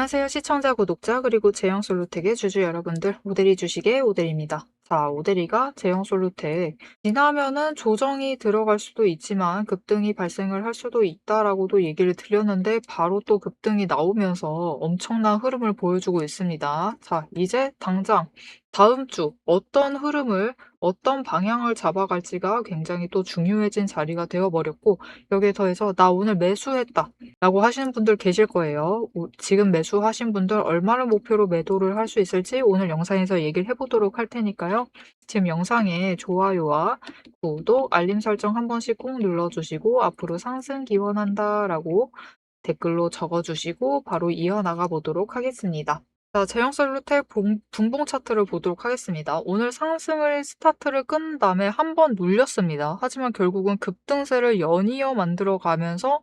안녕하세요. 시청자, 구독자, 그리고 제형솔루텍의 주주 여러분들, 오데리 주식의 오데리입니다. 자, 오데리가 제형솔루텍 지나면은 조정이 들어갈 수도 있지만 급등이 발생을 할 수도 있다라고도 얘기를 드렸는데 바로 또 급등이 나오면서 엄청난 흐름을 보여주고 있습니다. 자, 이제 당장 다음 주 어떤 흐름을 어떤 방향을 잡아갈지가 굉장히 또 중요해진 자리가 되어버렸고, 여기에 더해서 나 오늘 매수했다 라고 하시는 분들 계실 거예요. 지금 매수하신 분들 얼마를 목표로 매도를 할 수 있을지 오늘 영상에서 얘기를 해보도록 할 테니까요. 지금 영상에 좋아요와 구독, 알림 설정 한 번씩 꼭 눌러주시고 앞으로 상승 기원한다 라고 댓글로 적어주시고 바로 이어나가 보도록 하겠습니다. 자, 제형셀루텍 분봉 차트를 보도록 하겠습니다. 오늘 상승을 스타트를 끈 다음에 한 번 눌렸습니다. 하지만 결국은 급등세를 연이어 만들어가면서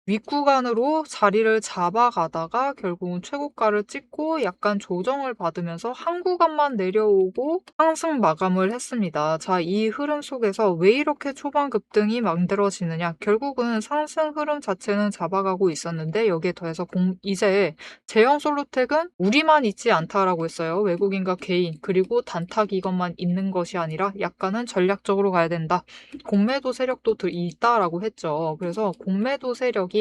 윗구간으로 자리를 잡아가다가 결국은 최고가를 찍고 약간 조정을 받으면서 한 구간만 내려오고 상승 마감을 했습니다. 자, 이 흐름 속에서 왜 이렇게 초반 급등이 만들어지느냐? 결국은 상승 흐름 자체는 잡아가고 있었는데 여기에 더해서 이제 제형솔루텍은 우리만 있지 않다라고 했어요. 외국인과 개인 그리고 단타 기관만 있는 것이 아니라 약간은 전략적으로 가야 된다. 공매도 세력도 있다라고 했죠. 그래서 공매도 세력이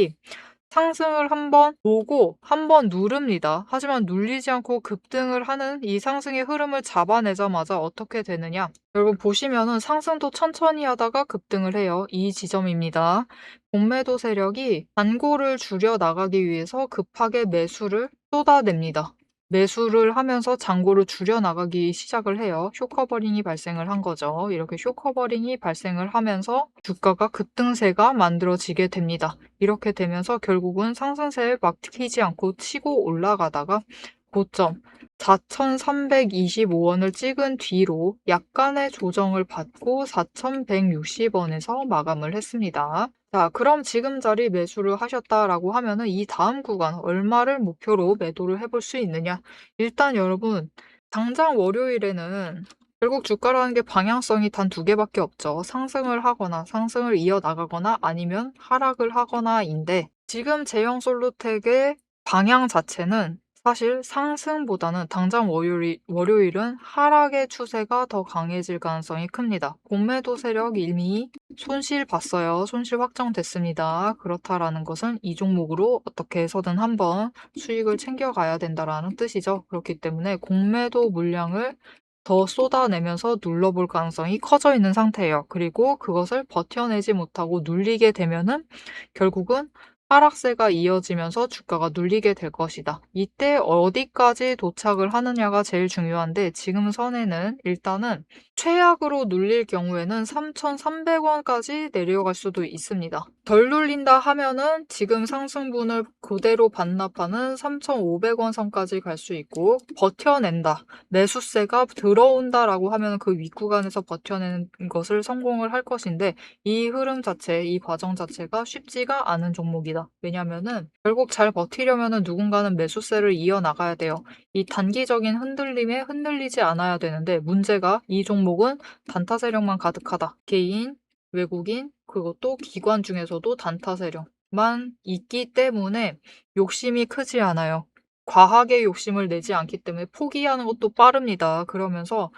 상승을 한번 보고 한번 누릅니다. 하지만 눌리지 않고 급등을 하는 이 상승의 흐름을 잡아내자마자 어떻게 되느냐? 여러분 보시면은 상승도 천천히 하다가 급등을 해요. 이 지점입니다. 공매도 세력이 잔고를 줄여 나가기 위해서 급하게 매수를 쏟아냅니다. 매수를 하면서 잔고를 줄여 나가기 시작을 해요. 쇼커버링이 발생을 한 거죠. 이렇게 쇼커버링이 발생을 하면서 주가가 급등세가 만들어지게 됩니다. 이렇게 되면서 결국은 상승세에 막히지 않고 치고 올라가다가 고점 4,325원을 찍은 뒤로 약간의 조정을 받고 4,160원에서 마감을 했습니다. 자, 그럼 지금 자리 매수를 하셨다라고 하면은 이 다음 구간 얼마를 목표로 매도를 해볼 수 있느냐? 일단 여러분, 당장 월요일에는 결국 주가라는 게 방향성이 단 두 개밖에 없죠. 상승을 하거나 상승을 이어나가거나 아니면 하락을 하거나인데 지금 제형솔루텍의 방향 자체는 사실 상승보다는 당장 월요일은 하락의 추세가 더 강해질 가능성이 큽니다. 공매도 세력 이미 손실 봤어요. 손실 확정됐습니다. 그렇다라는 것은 이 종목으로 어떻게 해서든 한번 수익을 챙겨가야 된다라는 뜻이죠. 그렇기 때문에 공매도 물량을 더 쏟아내면서 눌러볼 가능성이 커져 있는 상태예요. 그리고 그것을 버텨내지 못하고 눌리게 되면은 결국은 하락세가 이어지면서 주가가 눌리게 될 것이다. 이때 어디까지 도착을 하느냐가 제일 중요한데 지금 선에는 일단은 최악으로 눌릴 경우에는 3,300원까지 내려갈 수도 있습니다. 덜 눌린다 하면은 지금 상승분을 그대로 반납하는 3,500원 선까지 갈 수 있고 버텨낸다. 매수세가 들어온다라고 하면 그 윗구간에서 버텨내는 것을 성공을 할 것인데 이 흐름 자체, 이 과정 자체가 쉽지가 않은 종목이다. 왜냐면은 결국 잘 버티려면은 누군가는 매수세를 이어나가야 돼요. 이 단기적인 흔들림에 흔들리지 않아야 되는데 문제가 이 종목은 단타 세력만 가득하다. 개인, 외국인, 그것도 기관 중에서도 단타 세력만 있기 때문에 욕심이 크지 않아요. 과하게 욕심을 내지 않기 때문에 포기하는 것도 빠릅니다. 그러면서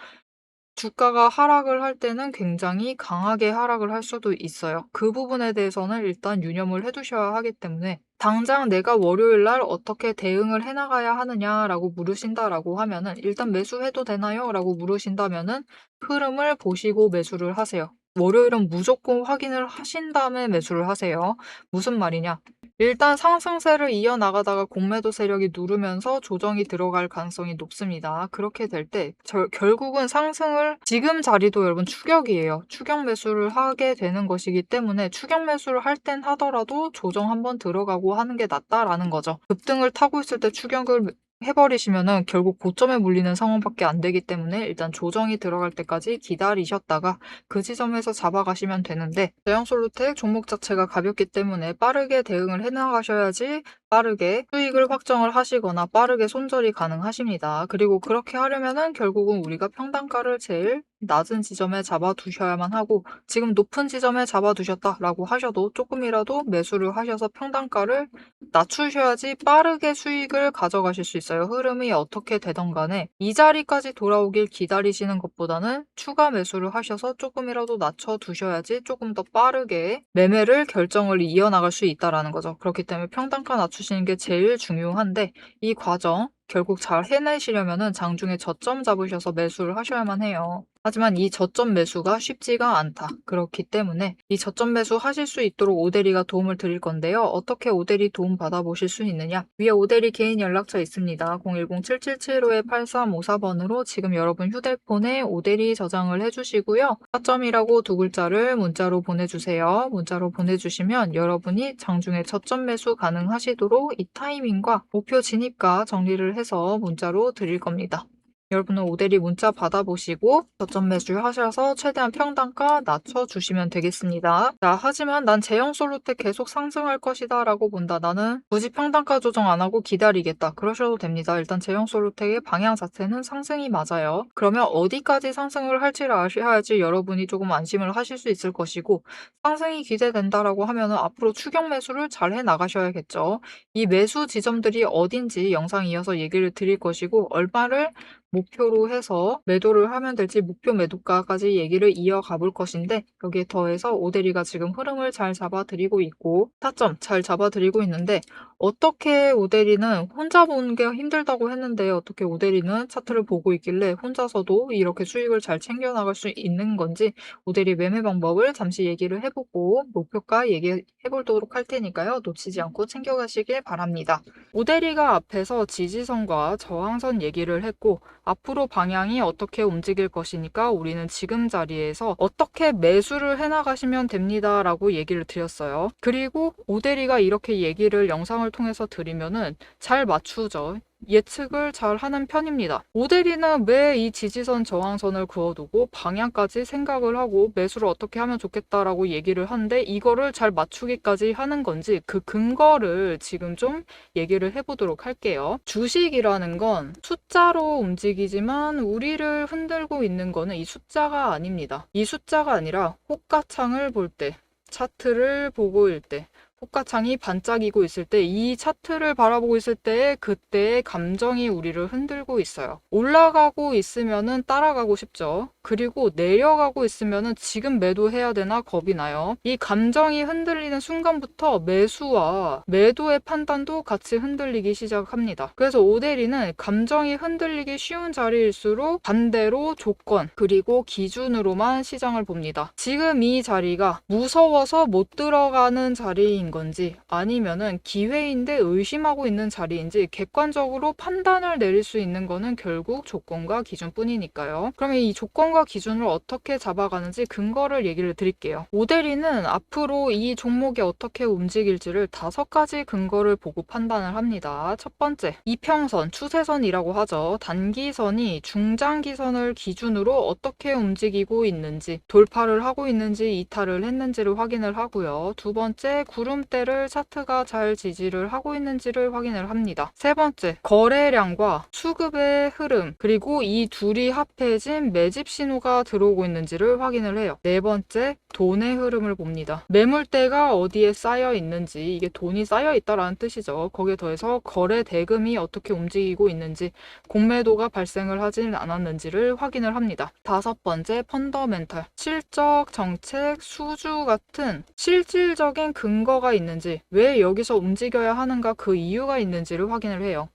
주가가 하락을 할 때는 굉장히 강하게 하락을 할 수도 있어요. 그 부분에 대해서는 일단 유념을 해두셔야 하기 때문에 당장 내가 월요일 날 어떻게 대응을 해나가야 하느냐라고 물으신다라고 하면은 일단 매수해도 되나요? 라고 물으신다면은 흐름을 보시고 매수를 하세요. 월요일은 무조건 확인을 하신 다음에 매수를 하세요. 무슨 말이냐? 일단 상승세를 이어나가다가 공매도 세력이 누르면서 조정이 들어갈 가능성이 높습니다. 그렇게 될 때 결국은 상승을 지금 자리도 여러분 추격이에요. 추격 매수를 하게 되는 것이기 때문에 추격 매수를 할 땐 하더라도 조정 한번 들어가고 하는 게 낫다라는 거죠. 급등을 타고 있을 때 추격을 해버리시면은 결국 고점에 물리는 상황밖에 안 되기 때문에 일단 조정이 들어갈 때까지 기다리셨다가 그 지점에서 잡아가시면 되는데 제형솔루텍 종목 자체가 가볍기 때문에 빠르게 대응을 해나가셔야지 빠르게 수익을 확정을 하시거나 빠르게 손절이 가능하십니다. 그리고 그렇게 하려면은 결국은 우리가 평단가를 제일 낮은 지점에 잡아두셔야만 하고 지금 높은 지점에 잡아두셨다라고 하셔도 조금이라도 매수를 하셔서 평단가를 낮추셔야지 빠르게 수익을 가져가실 수 있어요. 흐름이 어떻게 되던 간에 이 자리까지 돌아오길 기다리시는 것보다는 추가 매수를 하셔서 조금이라도 낮춰두셔야지 조금 더 빠르게 매매를 결정을 이어나갈 수 있다라는 거죠. 그렇기 때문에 평단가 낮추시는 게 제일 중요한데 이 과정 결국 잘 해내시려면은 장중에 저점 잡으셔서 매수를 하셔야만 해요. 하지만 이 저점 매수가 쉽지가 않다. 그렇기 때문에 이 저점 매수 하실 수 있도록 오대리가 도움을 드릴 건데요. 어떻게 오대리 도움 받아보실 수 있느냐? 위에 오대리 개인 연락처 있습니다. 010-7775-8354번으로 지금 여러분 휴대폰에 오대리 저장을 해주시고요. 타점이라고 두 글자를 문자로 보내주세요. 문자로 보내주시면 여러분이 장중에 저점 매수 가능하시도록 이 타이밍과 목표 진입가 정리를 해서 문자로 드릴 겁니다. 여러분은 오대리 문자 받아보시고 저점 매수를 하셔서 최대한 평단가 낮춰주시면 되겠습니다. 자, 하지만 난 제형 솔루텍 계속 상승할 것이다 라고 본다. 나는 굳이 평단가 조정 안 하고 기다리겠다. 그러셔도 됩니다. 일단 제형 솔루텍의 방향 자체는 상승이 맞아요. 그러면 어디까지 상승을 할지를 아셔야지 여러분이 조금 안심을 하실 수 있을 것이고 상승이 기대된다라고 하면 앞으로 추격 매수를 잘 해나가셔야겠죠. 이 매수 지점들이 어딘지 영상 이어서 얘기를 드릴 것이고 얼마를 목표로 해서 매도를 하면 될지 목표 매도가까지 얘기를 이어가 볼 것인데 여기에 더해서 오대리가 지금 흐름을 잘 잡아드리고 있고 타점 잘 잡아드리고 있는데 어떻게 오대리는 혼자 보는 게 힘들다고 했는데 어떻게 오대리는 차트를 보고 있길래 혼자서도 이렇게 수익을 잘 챙겨나갈 수 있는 건지 오대리 매매 방법을 잠시 얘기를 해보고 목표가 얘기해 보도록 할 테니까요. 놓치지 않고 챙겨가시길 바랍니다. 오대리가 앞에서 지지선과 저항선 얘기를 했고 앞으로 방향이 어떻게 움직일 것이니까 우리는 지금 자리에서 어떻게 매수를 해나가시면 됩니다 라고 얘기를 드렸어요. 그리고 오대리가 이렇게 얘기를 영상을 통해서 드리면은 잘 맞추죠. 예측을 잘 하는 편입니다. 오대리는 왜 이 지지선 저항선을 그어두고 방향까지 생각을 하고 매수를 어떻게 하면 좋겠다라고 얘기를 하는데 이거를 잘 맞추기까지 하는 건지 그 근거를 지금 좀 얘기를 해보도록 할게요. 주식이라는 건 숫자로 움직이지만 우리를 흔들고 있는 거는 이 숫자가 아닙니다. 이 숫자가 아니라 호가창을 볼 때, 차트를 보고 있을 때 호가창이 반짝이고 있을 때 이 차트를 바라보고 있을 때 그때의 감정이 우리를 흔들고 있어요. 올라가고 있으면은 따라가고 싶죠. 그리고 내려가고 있으면은 지금 매도해야 되나 겁이 나요. 이 감정이 흔들리는 순간부터 매수와 매도의 판단도 같이 흔들리기 시작합니다. 그래서 오대리는 감정이 흔들리기 쉬운 자리일수록 반대로 조건 그리고 기준으로만 시장을 봅니다. 지금 이 자리가 무서워서 못 들어가는 자리인 건지 아니면은 기회인데 의심하고 있는 자리인지 객관적으로 판단을 내릴 수 있는 거는 결국 조건과 기준뿐이니까요. 그러면 이 조건과 기준을 어떻게 잡아가는지 근거를 얘기를 드릴게요. 오대리는 앞으로 이 종목이 어떻게 움직일지를 5가지 근거를 보고 판단을 합니다. 첫 번째, 이평선, 추세선이라고 하죠. 단기선이 중장기선을 기준으로 어떻게 움직이고 있는지, 돌파를 하고 있는지 이탈을 했는지를 확인을 하고요. 두 번째, 구름대를 차트가 잘 지지를 하고 있는지를 확인을 합니다. 세 번째, 거래량과 수급의 흐름, 그리고 이 둘이 합해진 매집 신호가 들어오고 있는지를 확인을 해요. 네 번째, 돈의 흐름을 봅니다. 매물대가 어디에 쌓여 있는지, 이게 돈이 쌓여 있다라는 뜻이죠. 거기에 더해서 거래 대금이 어떻게 움직이고 있는지, 공매도가 발생을 하진 않았는지를 확인을 합니다. 다섯 번째, 펀더멘탈, 실적, 정책, 수주 같은 실질적인 근거가 있는지, 왜 여기서 움직여야 하는가 그 이유가 있는지를 확인을 해요.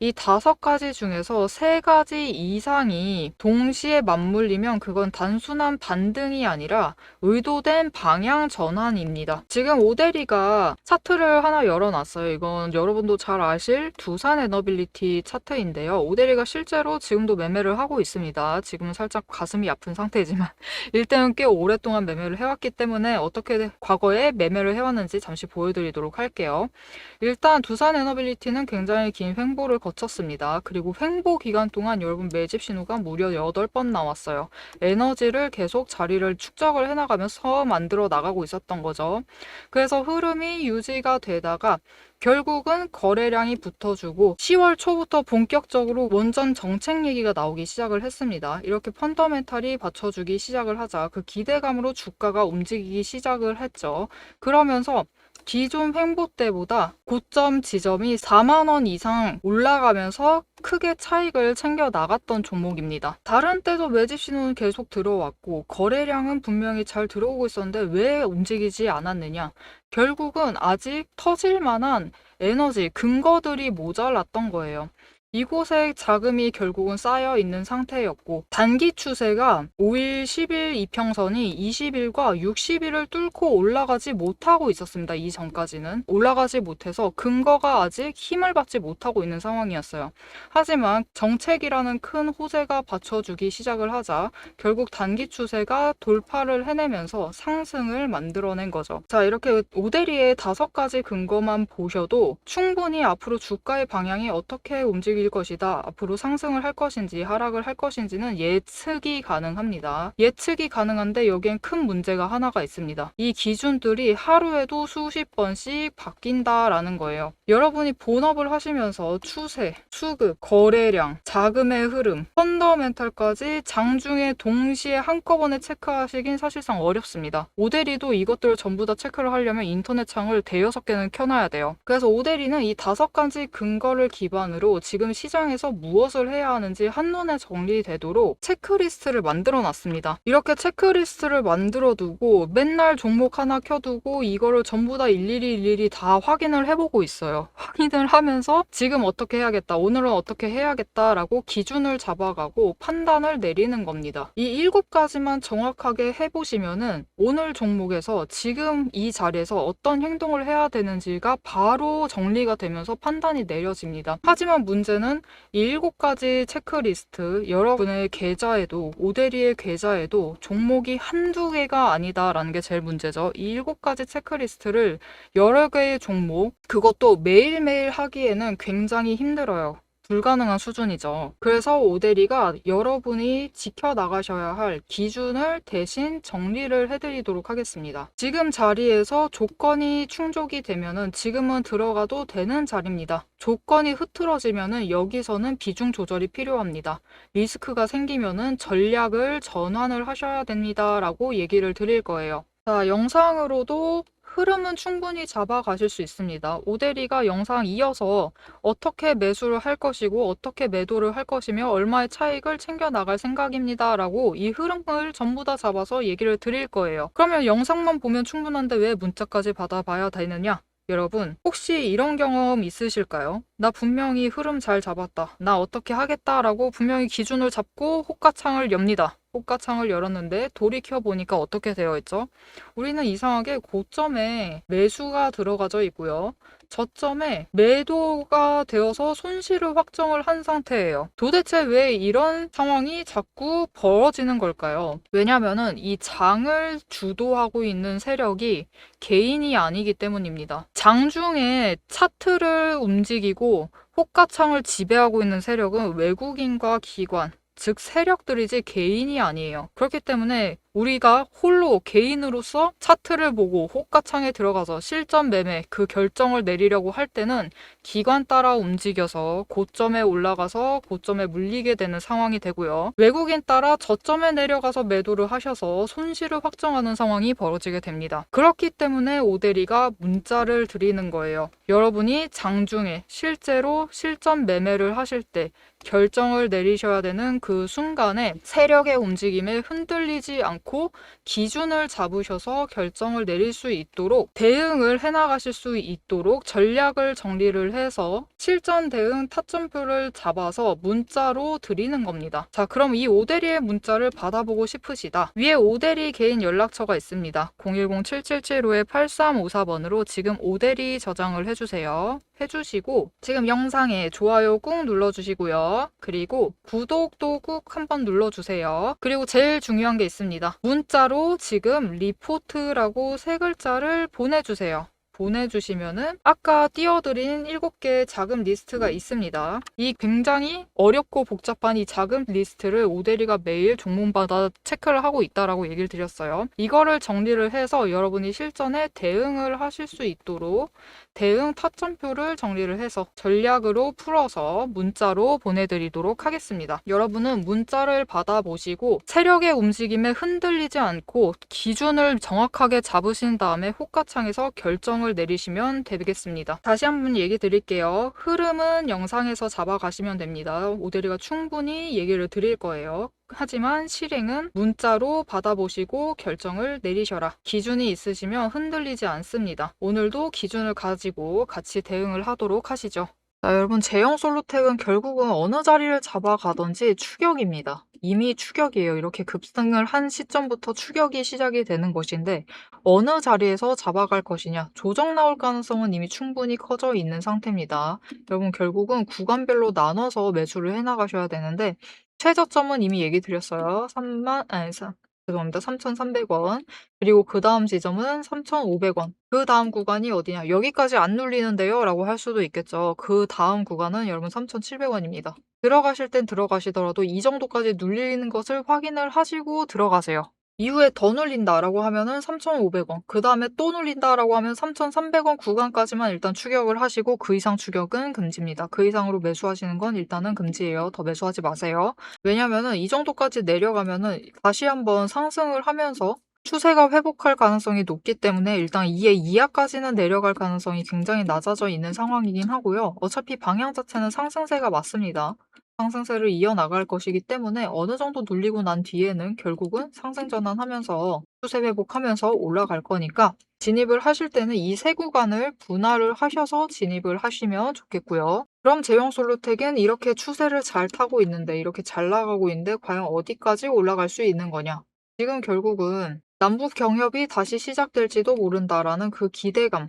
이 5가지 중에서 3가지 이상이 동시에 맞물리면 그건 단순한 반등이 아니라 의도된 방향 전환입니다. 지금 오대리가 차트를 하나 열어놨어요. 이건 여러분도 잘 아실 두산 에너빌리티 차트인데요. 오대리가 실제로 지금도 매매를 하고 있습니다. 지금은 살짝 가슴이 아픈 상태지만 일단은 꽤 오랫동안 매매를 해왔기 때문에 어떻게 과거에 매매를 해왔는지 잠시 보여드리도록 할게요. 일단 두산 에너빌리티는 굉장히 긴 횡보 횡보를 거쳤습니다. 그리고 횡보 기간 동안 여러분 매집 신호가 무려 8번 나왔어요. 에너지를 계속 자리를 축적을 해나가면서 만들어 나가고 있었던 거죠. 그래서 흐름이 유지가 되다가 결국은 거래량이 붙어주고 10월 초부터 본격적으로 원전 정책 얘기가 나오기 시작을 했습니다. 이렇게 펀더멘탈이 받쳐주기 시작을 하자 그 기대감으로 주가가 움직이기 시작을 했죠. 그러면서 기존 횡보 때보다 고점 지점이 4만 원 이상 올라가면서 크게 차익을 챙겨 나갔던 종목입니다. 다른 때도 매집 신호는 계속 들어왔고 거래량은 분명히 잘 들어오고 있었는데 왜 움직이지 않았느냐? 결국은 아직 터질 만한 에너지, 근거들이 모자랐던 거예요. 이곳에 자금이 결국은 쌓여 있는 상태였고 단기 추세가 5일, 10일 이평선이 20일과 60일을 뚫고 올라가지 못하고 있었습니다. 이전까지는 올라가지 못해서 근거가 아직 힘을 받지 못하고 있는 상황이었어요. 하지만 정책이라는 큰 호재가 받쳐주기 시작을 하자 결국 단기 추세가 돌파를 해내면서 상승을 만들어낸 거죠. 자, 이렇게 오데리의 5가지 근거만 보셔도 충분히 앞으로 주가의 방향이 어떻게 움직일 것이다, 앞으로 상승을 할 것인지 하락을 할 것인지는 예측이 가능합니다. 예측이 가능한데 여기엔 큰 문제가 하나가 있습니다. 이 기준들이 하루에도 수십 번씩 바뀐다라는 거예요. 여러분이 본업을 하시면서 추세, 수급, 거래량, 자금의 흐름, 펀더멘탈까지 장중에 동시에 한꺼번에 체크하시긴 사실상 어렵습니다. 오데리도 이것들을 전부 다 체크를 하려면 인터넷 창을 대여섯 개는 켜놔야 돼요. 그래서 오데리는 이 5가지 근거를 기반으로 지금 시장에서 무엇을 해야 하는지 한눈에 정리되도록 체크리스트를 만들어 놨습니다. 이렇게 체크리스트를 만들어 두고 맨날 종목 하나 켜두고 이거를 전부 다 일일이 다 확인을 해보고 있어요. 확인을 하면서 지금 어떻게 해야겠다, 오늘은 어떻게 해야겠다라고 기준을 잡아가고 판단을 내리는 겁니다. 이 7가지만 정확하게 해보시면은 오늘 종목에서 지금 이 자리에서 어떤 행동을 해야 되는지가 바로 정리가 되면서 판단이 내려집니다. 하지만 문제는 이 7가지 체크리스트, 여러분의 계좌에도, 오데리의 계좌에도 종목이 한두 개가 아니다라는 게 제일 문제죠. 이 7가지 체크리스트를 여러 개의 종목, 그것도 매일매일 하기에는 굉장히 힘들어요. 불가능한 수준이죠. 그래서 오데리가 여러분이 지켜나가셔야 할 기준을 대신 정리를 해드리도록 하겠습니다. 지금 자리에서 조건이 충족이 되면은 지금은 들어가도 되는 자리입니다. 조건이 흐트러지면은 여기서는 비중 조절이 필요합니다. 리스크가 생기면은 전략을 전환을 하셔야 됩니다. 라고 얘기를 드릴 거예요. 자, 영상으로도 흐름은 충분히 잡아가실 수 있습니다. 오데리가 영상 이어서 어떻게 매수를 할 것이고 어떻게 매도를 할 것이며 얼마의 차익을 챙겨 나갈 생각입니다. 라고 이 흐름을 전부 다 잡아서 얘기를 드릴 거예요. 그러면 영상만 보면 충분한데 왜 문자까지 받아봐야 되느냐? 여러분, 혹시 이런 경험 있으실까요? 나 분명히 흐름 잘 잡았다, 나 어떻게 하겠다라고 분명히 기준을 잡고 호가창을 엽니다. 호가창을 열었는데 돌이켜보니까 어떻게 되어 있죠? 우리는 이상하게 고점에 매수가 들어가져 있고요. 저점에 매도가 되어서 손실을 확정을 한 상태예요. 도대체 왜 이런 상황이 자꾸 벌어지는 걸까요? 왜냐면은 이 장을 주도하고 있는 세력이 개인이 아니기 때문입니다. 장중에 차트를 움직이고 호가창을 지배하고 있는 세력은 외국인과 기관, 즉 세력들이지 개인이 아니에요. 그렇기 때문에 우리가 홀로 개인으로서 차트를 보고 호가창에 들어가서 실전 매매 그 결정을 내리려고 할 때는 기관 따라 움직여서 고점에 올라가서 고점에 물리게 되는 상황이 되고요. 외국인 따라 저점에 내려가서 매도를 하셔서 손실을 확정하는 상황이 벌어지게 됩니다. 그렇기 때문에 오데리가 문자를 드리는 거예요. 여러분이 장중에 실제로 실전 매매를 하실 때 결정을 내리셔야 되는 그 순간에 세력의 움직임에 흔들리지 않고 기준을 잡으셔서 결정을 내릴 수 있도록 대응을 해나가실 수 있도록 전략을 정리를 해서 실전 대응 타점표를 잡아서 문자로 드리는 겁니다. 자, 그럼 이 오데리의 문자를 받아보고 싶으시다. 위에 오데리 개인 연락처가 있습니다. 010-7775-8354번으로 지금 오데리 저장을 해주세요. 해주시고 지금 영상에 좋아요 꾹 눌러주시고요. 그리고 구독도 꾹 한번 눌러주세요. 그리고 제일 중요한 게 있습니다. 문자로 지금 리포트라고 3글자를 보내주세요. 보내주시면은 아까 띄워드린 7개의 자금 리스트가 있습니다. 이 굉장히 어렵고 복잡한 이 자금 리스트를 오대리가 매일 종목마다 체크를 하고 있다라고 얘기를 드렸어요. 이거를 정리를 해서 여러분이 실전에 대응을 하실 수 있도록 대응 타점표를 정리를 해서 전략으로 풀어서 문자로 보내드리도록 하겠습니다. 여러분은 문자를 받아보시고 세력의 움직임에 흔들리지 않고 기준을 정확하게 잡으신 다음에 호가창에서 결정을 내리시면 되겠습니다. 다시 한번 얘기 드릴게요. 흐름은 영상에서 잡아가시면 됩니다. 오대리가 충분히 얘기를 드릴 거예요. 하지만 실행은 문자로 받아보시고 결정을 내리셔라. 기준이 있으시면 흔들리지 않습니다. 오늘도 기준을 가지고 같이 대응을 하도록 하시죠. 자, 여러분 제형 솔루텍은 결국은 어느 자리를 잡아가든지 추격입니다. 이미 추격이에요. 이렇게 급등을 한 시점부터 추격이 시작이 되는 것인데 어느 자리에서 잡아갈 것이냐. 조정 나올 가능성은 이미 충분히 커져 있는 상태입니다. 여러분 결국은 구간별로 나눠서 매수를 해나가셔야 되는데 최저점은 이미 얘기 드렸어요. 죄송합니다. 3,300원. 그리고 그 다음 지점은 3,500원. 그 다음 구간이 어디냐? 여기까지 안 눌리는데요? 라고 할 수도 있겠죠. 그 다음 구간은 여러분 3,700원입니다. 들어가실 땐 들어가시더라도 이 정도까지 눌리는 것을 확인을 하시고 들어가세요. 이후에 더 눌린다라고 하면은 3,500원, 그 다음에 또 눌린다라고 하면 3,300원 구간까지만 일단 추격을 하시고 그 이상 추격은 금지입니다. 그 이상으로 매수하시는 건 일단은 금지예요. 더 매수하지 마세요. 왜냐면은 이 정도까지 내려가면은 다시 한번 상승을 하면서 추세가 회복할 가능성이 높기 때문에 일단 2의 이하까지는 내려갈 가능성이 굉장히 낮아져 있는 상황이긴 하고요. 어차피 방향 자체는 상승세가 맞습니다. 상승세를 이어나갈 것이기 때문에 어느 정도 눌리고 난 뒤에는 결국은 상승 전환하면서 추세 회복하면서 올라갈 거니까 진입을 하실 때는 이 세 구간을 분할을 하셔서 진입을 하시면 좋겠고요. 그럼 제형솔루텍은 이렇게 추세를 잘 타고 있는데 이렇게 잘 나가고 있는데 과연 어디까지 올라갈 수 있는 거냐? 지금 결국은 남북 경협이 다시 시작될지도 모른다라는 그 기대감이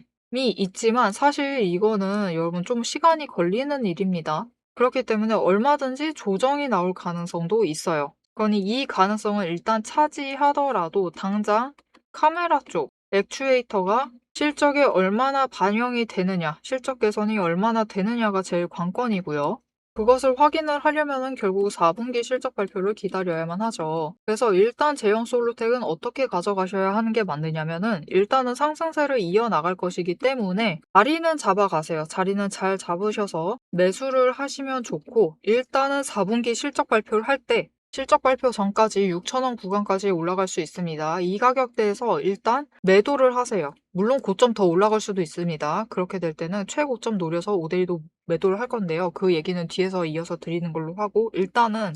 있지만 사실 이거는 여러분 좀 시간이 걸리는 일입니다. 그렇기 때문에 얼마든지 조정이 나올 가능성도 있어요. 그러니 이 가능성을 일단 차지하더라도 당장 카메라 쪽 액추에이터가 실적에 얼마나 반영이 되느냐, 실적 개선이 얼마나 되느냐가 제일 관건이고요. 그것을 확인을 하려면 결국 4분기 실적 발표를 기다려야만 하죠. 그래서 일단 제형 솔루텍은 어떻게 가져가셔야 하는 게 맞느냐면은 일단은 상승세를 이어나갈 것이기 때문에 자리는 잡아가세요. 자리는 잘 잡으셔서 매수를 하시면 좋고 일단은 4분기 실적 발표를 할 때 실적 발표 전까지 6,000원 구간까지 올라갈 수 있습니다. 이 가격대에서 일단 매도를 하세요. 물론 고점 더 올라갈 수도 있습니다. 그렇게 될 때는 최고점 노려서 5대1도 매도를 할 건데요. 그 얘기는 뒤에서 이어서 드리는 걸로 하고 일단은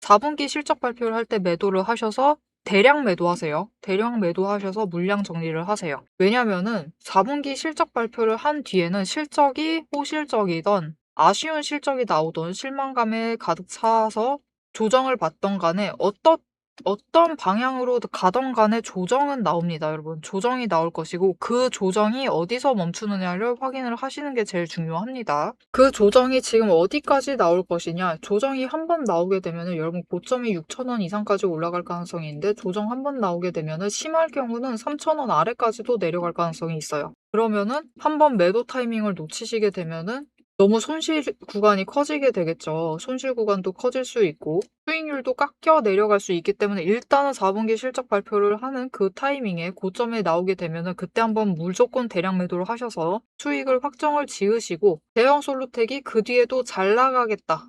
4분기 실적 발표를 할 때 매도를 하셔서 대량 매도하세요. 대량 매도하셔서 물량 정리를 하세요. 왜냐면은 4분기 실적 발표를 한 뒤에는 실적이 호실적이던 아쉬운 실적이 나오던 실망감에 가득 차서 조정을 받던 간에 어떤 방향으로 가던 간에 조정은 나옵니다, 여러분. 조정이 나올 것이고 그 조정이 어디서 멈추느냐를 확인을 하시는 게 제일 중요합니다. 그 조정이 지금 어디까지 나올 것이냐. 조정이 한 번 나오게 되면 여러분 고점이 6,000원 이상까지 올라갈 가능성이 있는데 조정 한 번 나오게 되면 심할 경우는 3,000원 아래까지도 내려갈 가능성이 있어요. 그러면은 한 번 매도 타이밍을 놓치시게 되면은 너무 손실 구간이 커지게 되겠죠. 손실 구간도 커질 수 있고 수익률도 깎여 내려갈 수 있기 때문에 일단은 4분기 실적 발표를 하는 그 타이밍에 고점에 나오게 되면은 그때 한번 무조건 대량 매도를 하셔서 수익을 확정을 지으시고 대형 솔루텍이 그 뒤에도 잘 나가겠다.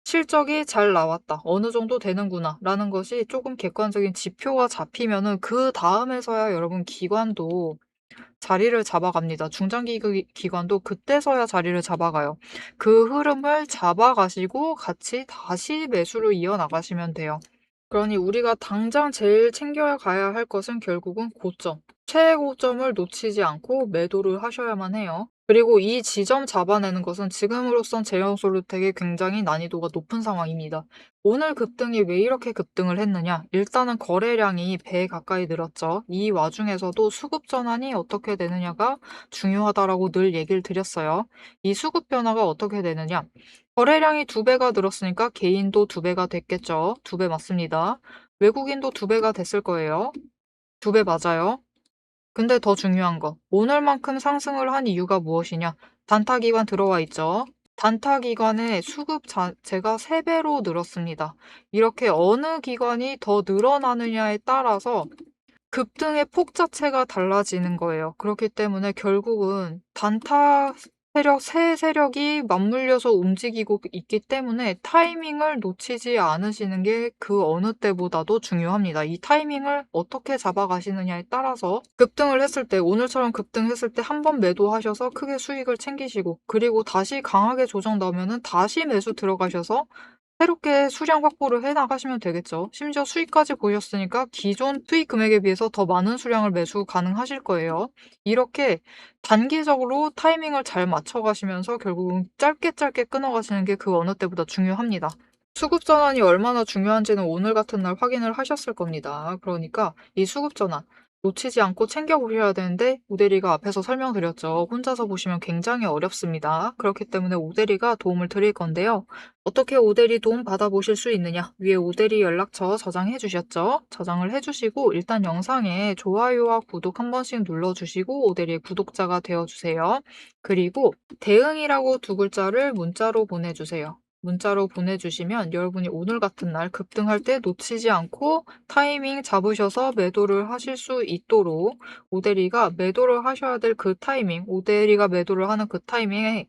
실적이 잘 나왔다. 어느 정도 되는구나. 라는 것이 조금 객관적인 지표가 잡히면은 그 다음에서야 여러분 기관도 자리를 잡아갑니다. 중장기 기관도 그때서야 자리를 잡아가요. 그 흐름을 잡아가시고 같이 다시 매수를 이어나가시면 돼요. 그러니 우리가 당장 제일 챙겨야 가야 할 것은 결국은 고점. 최고점을 놓치지 않고 매도를 하셔야만 해요. 그리고 이 지점 잡아내는 것은 지금으로선 제형솔루텍이 굉장히 난이도가 높은 상황입니다. 오늘 급등이 왜 이렇게 급등을 했느냐? 일단은 거래량이 배 가까이 늘었죠. 이 와중에서도 수급 전환이 어떻게 되느냐가 중요하다라고 늘 얘기를 드렸어요. 이 수급 변화가 어떻게 되느냐? 거래량이 2배가 늘었으니까 개인도 2배가 됐겠죠. 2배 맞습니다. 외국인도 2배가 됐을 거예요. 2배 맞아요. 근데 더 중요한 거, 오늘만큼 상승을 한 이유가 무엇이냐? 단타 기간 들어와 있죠. 단타 기간에 수급 자체가 3배로 늘었습니다. 이렇게 어느 기간이 더 늘어나느냐에 따라서 급등의 폭 자체가 달라지는 거예요. 그렇기 때문에 결국은 단타 세력, 세 세력이 맞물려서 움직이고 있기 때문에 타이밍을 놓치지 않으시는 게 그 어느 때보다도 중요합니다. 이 타이밍을 어떻게 잡아가시느냐에 따라서 급등을 했을 때, 오늘처럼 급등했을 때 한 번 매도하셔서 크게 수익을 챙기시고, 그리고 다시 강하게 조정 나오면은 다시 매수 들어가셔서 새롭게 수량 확보를 해 나가시면 되겠죠. 심지어 수익까지 보셨으니까 기존 투입 금액에 비해서 더 많은 수량을 매수 가능하실 거예요. 이렇게 단기적으로 타이밍을 잘 맞춰 가시면서 결국은 짧게 짧게 끊어 가시는 게 그 어느 때보다 중요합니다. 수급 전환이 얼마나 중요한지는 오늘 같은 날 확인을 하셨을 겁니다. 그러니까 이 수급 전환 놓치지 않고 챙겨 보셔야 되는데, 오대리가 앞에서 설명드렸죠. 혼자서 보시면 굉장히 어렵습니다. 그렇기 때문에 오대리가 도움을 드릴 건데요. 어떻게 오대리 도움 받아보실 수 있느냐? 위에 오대리 연락처 저장해 주셨죠? 저장을 해주시고 일단 영상에 좋아요와 구독 한 번씩 눌러주시고 오대리의 구독자가 되어주세요. 그리고 대응이라고 2글자를 문자로 보내주세요. 문자로 보내주시면 여러분이 오늘 같은 날 급등할 때 놓치지 않고 타이밍 잡으셔서 매도를 하실 수 있도록, 오대리가 매도를 하셔야 될 그 타이밍, 오대리가 매도를 하는 그 타이밍에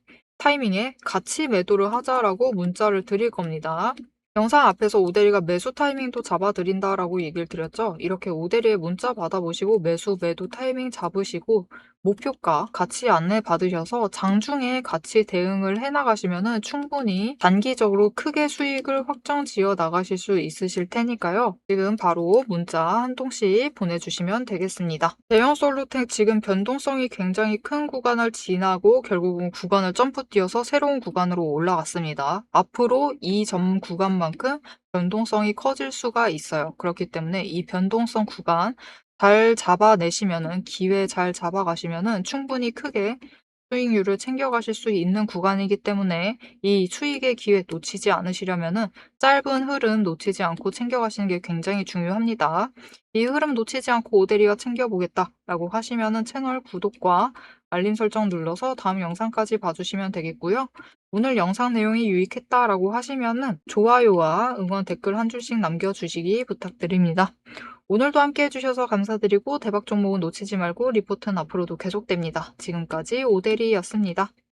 같이 매도를 하자라고 문자를 드릴 겁니다. 영상 앞에서 오대리가 매수 타이밍도 잡아드린다라고 얘기를 드렸죠. 이렇게 오대리의 문자 받아보시고 매수, 매도 타이밍 잡으시고 목표가 같이 안내 받으셔서 장중에 같이 대응을 해나가시면 충분히 단기적으로 크게 수익을 확정 지어 나가실 수 있으실 테니까요. 지금 바로 문자 한 통씩 보내주시면 되겠습니다. 대형 솔루텍 지금 변동성이 굉장히 큰 구간을 지나고 결국은 구간을 점프 뛰어서 새로운 구간으로 올라갔습니다. 앞으로 이 전 구간만큼 변동성이 커질 수가 있어요. 그렇기 때문에 이 변동성 구간 잘 잡아내시면은, 기회 잘 잡아가시면은 충분히 크게 수익률을 챙겨가실 수 있는 구간이기 때문에 이 수익의 기회 놓치지 않으시려면은 짧은 흐름 놓치지 않고 챙겨가시는 게 굉장히 중요합니다. 이 흐름 놓치지 않고 오대리가 챙겨보겠다라고 하시면은 채널 구독과 알림 설정 눌러서 다음 영상까지 봐주시면 되겠고요. 오늘 영상 내용이 유익했다라고 하시면은 좋아요와 응원 댓글 한 줄씩 남겨주시기 부탁드립니다. 오늘도 함께 해주셔서 감사드리고 대박 종목은 놓치지 말고 리포트는 앞으로도 계속됩니다. 지금까지 오대리였습니다.